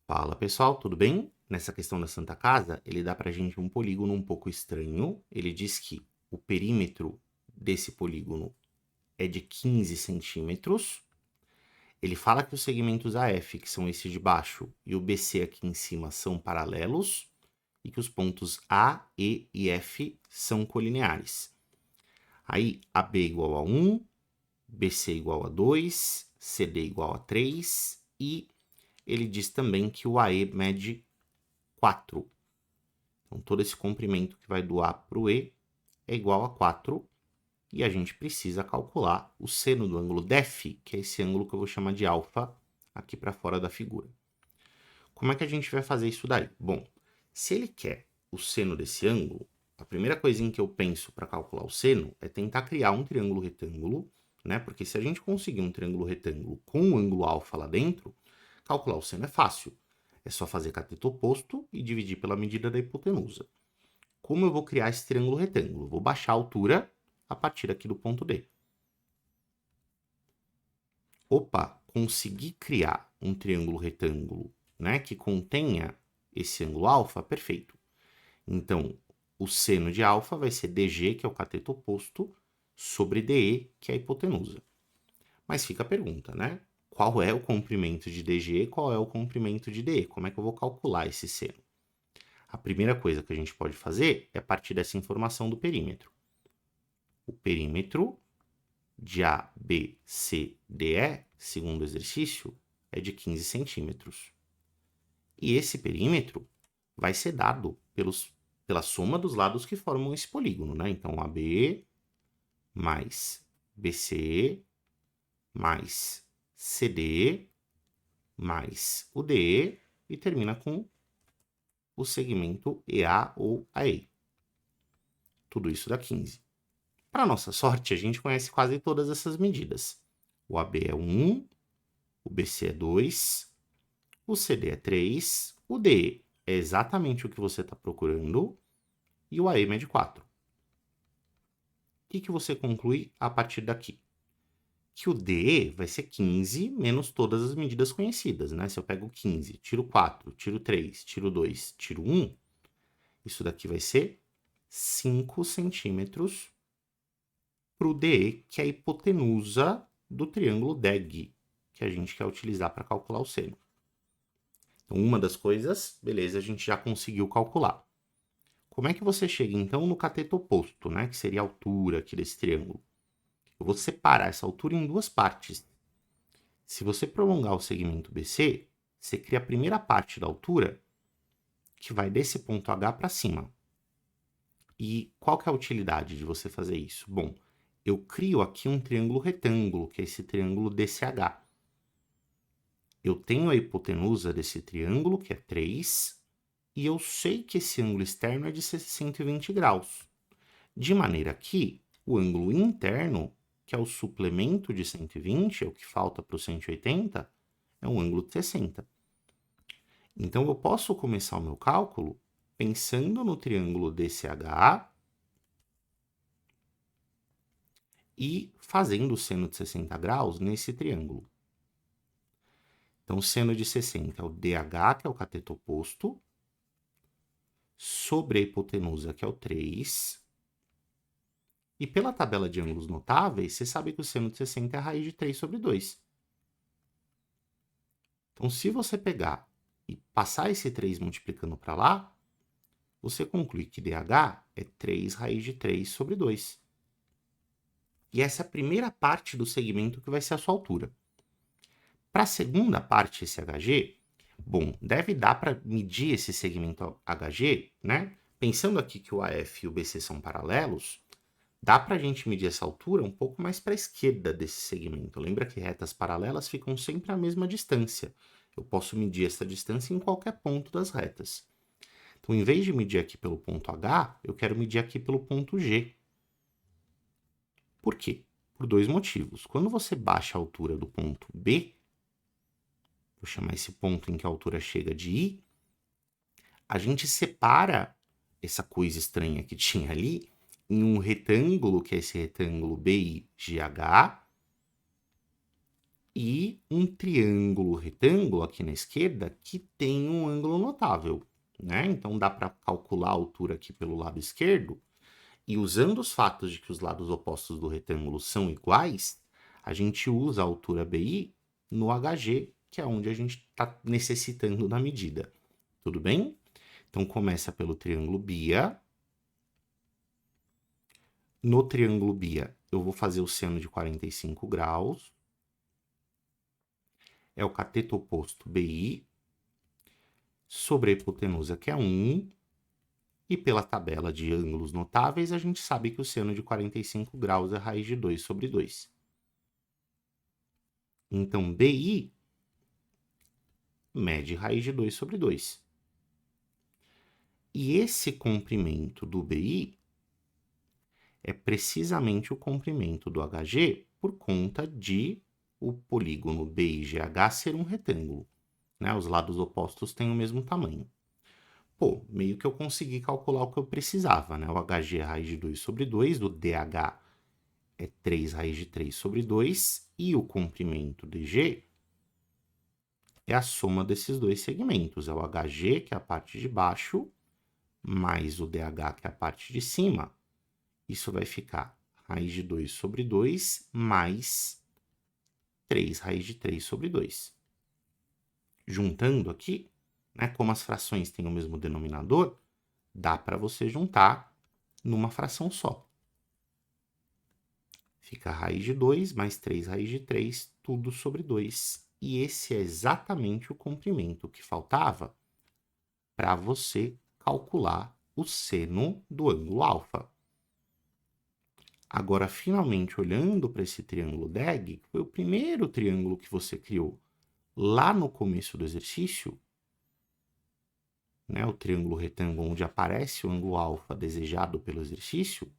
Fala pessoal, tudo bem? Nessa questão da Santa Casa, ele dá pra gente um polígono um pouco estranho. Ele diz que o perímetro desse polígono é de 15 centímetros. Ele fala que os segmentos AF, que são esse de baixo, e o BC aqui em cima são paralelos, e que os pontos A, E e F são colineares. Aí, AB igual a 1, BC igual a 2, CD igual a 3, e ele diz também que o AE mede 4. Então, todo esse comprimento que vai do A para o E é igual a 4. E a gente precisa calcular o seno do ângulo DEF, que é esse ângulo que eu vou chamar de alfa aqui para fora da figura. Como é que a gente vai fazer isso daí? Bom, se ele quer o seno desse ângulo, a primeira coisinha que eu penso para calcular o seno é tentar criar um triângulo retângulo, né? Porque se a gente conseguir um triângulo retângulo com o ângulo alfa lá dentro, calcular o seno é fácil. É só fazer cateto oposto e dividir pela medida da hipotenusa. Como eu vou criar esse triângulo retângulo? Vou baixar a altura a partir aqui do ponto D. Opa, consegui criar um triângulo retângulo, né, que contenha esse ângulo alfa, perfeito. Então, o seno de alfa vai ser DG, que é o cateto oposto, sobre DE, que é a hipotenusa. Mas fica a pergunta, né? Qual é o comprimento de DG e qual é o comprimento de DE? Como é que eu vou calcular esse seno? A primeira coisa que a gente pode fazer é partir dessa informação do perímetro. O perímetro de A, B, C, D, E, segundo o exercício, é de 15 centímetros. E esse perímetro vai ser dado pela soma dos lados que formam esse polígono, né? Então, AB mais BC mais CD mais o DE e termina com o segmento EA ou AE. Tudo isso dá 15. Para nossa sorte, a gente conhece quase todas essas medidas. O AB é 1, o BC é 2, o CD é 3, o DE é exatamente o que você está procurando e o AE mede 4. O que você conclui a partir daqui? Que o DE vai ser 15 menos todas as medidas conhecidas, né? Se eu pego 15, tiro 4, tiro 3, tiro 2, tiro 1, isso daqui vai ser 5 centímetros para o DE, que é a hipotenusa do triângulo DEG, que a gente quer utilizar para calcular o seno. Então, uma das coisas, beleza, a gente já conseguiu calcular. Como é que você chega, então, no cateto oposto, né? Que seria a altura aqui desse triângulo. Eu vou separar essa altura em duas partes. Se você prolongar o segmento BC, você cria a primeira parte da altura, que vai desse ponto H para cima. E qual que é a utilidade de você fazer isso? Bom, eu crio aqui um triângulo retângulo, que é esse triângulo DCH. Eu tenho a hipotenusa desse triângulo, que é 3, e eu sei que esse ângulo externo é de 120 graus. De maneira que o ângulo interno, que é o suplemento de 120, é o que falta para o 180, é um ângulo de 60. Então, eu posso começar o meu cálculo pensando no triângulo DCH e fazendo o seno de 60 graus nesse triângulo. Então, o seno de 60 é o DH, que é o cateto oposto, sobre a hipotenusa, que é o 3. E pela tabela de ângulos notáveis, você sabe que o seno de 60 é a raiz de 3 sobre 2. Então, se você pegar e passar esse 3 multiplicando para lá, você conclui que DH é 3 raiz de 3 sobre 2. E essa é a primeira parte do segmento que vai ser a sua altura. Para a segunda parte, esse HG, bom, deve dar para medir esse segmento HG, né? Pensando aqui que o AF e o BC são paralelos, dá para a gente medir essa altura um pouco mais para a esquerda desse segmento. Lembra que retas paralelas ficam sempre à mesma distância. Eu posso medir essa distância em qualquer ponto das retas. Então, em vez de medir aqui pelo ponto H, eu quero medir aqui pelo ponto G. Por quê? Por dois motivos. Quando você baixa a altura do ponto B, vou chamar esse ponto em que a altura chega de I, a gente separa essa coisa estranha que tinha ali em um retângulo, que é esse retângulo BIGH, e um triângulo retângulo aqui na esquerda que tem um ângulo notável, né? Então, dá para calcular a altura aqui pelo lado esquerdo, e usando os fatos de que os lados opostos do retângulo são iguais, a gente usa a altura BI no HG, que é onde a gente está necessitando da medida. Tudo bem? Então, começa pelo triângulo BIA. No triângulo BIA, eu vou fazer o seno de 45 graus. É o cateto oposto BI sobre a hipotenusa, que é 1. E pela tabela de ângulos notáveis, a gente sabe que o seno de 45 graus é raiz de 2 sobre 2. Então, BI mede raiz de 2 sobre 2. E esse comprimento do BI é precisamente o comprimento do HG por conta de o polígono BIGH ser um retângulo, né? Os lados opostos têm o mesmo tamanho. Pô, meio que eu consegui calcular o que eu precisava, né? O HG é raiz de 2 sobre 2, o DH é 3 raiz de 3 sobre 2, e o comprimento DG é a soma desses dois segmentos. É o HG, que é a parte de baixo, mais o DH, que é a parte de cima. Isso vai ficar raiz de 2 sobre 2, mais 3 raiz de 3 sobre 2. Juntando aqui, né, como as frações têm o mesmo denominador, dá para você juntar numa fração só. Fica raiz de 2 mais 3 raiz de 3, tudo sobre 2. E esse é exatamente o comprimento que faltava para você calcular o seno do ângulo alfa. Agora, finalmente, olhando para esse triângulo DEG, que foi o primeiro triângulo que você criou lá no começo do exercício, né, o triângulo retângulo onde aparece o ângulo alfa desejado pelo exercício,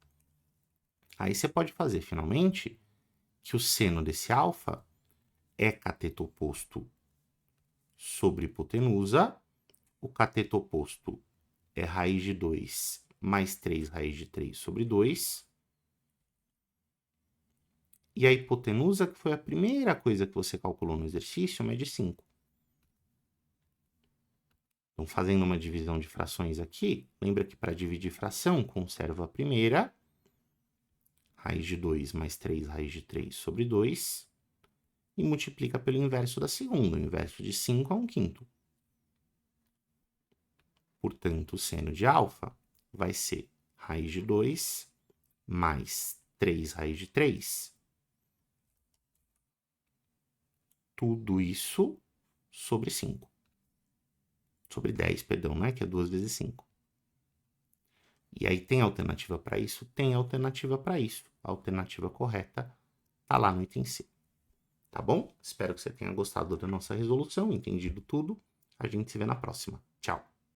aí você pode fazer, finalmente, que o seno desse alfa é cateto oposto sobre hipotenusa, o cateto oposto é raiz de 2 mais 3 raiz de 3 sobre 2, e a hipotenusa, que foi a primeira coisa que você calculou no exercício, mede 5. Então, fazendo uma divisão de frações aqui, lembra que para dividir fração, conserva a primeira, raiz de 2 mais 3 raiz de 3 sobre 2, e multiplica pelo inverso da segunda. O inverso de 5 é 1/5. Portanto, o seno de alfa vai ser raiz de 2 mais 3 raiz de 3. Tudo isso sobre 5. Sobre 10, perdão, né? Que é 2 vezes 5. E aí, tem alternativa para isso? Tem alternativa para isso. A alternativa correta está lá no item C. Tá bom? Espero que você tenha gostado da nossa resolução, entendido tudo. A gente se vê na próxima. Tchau!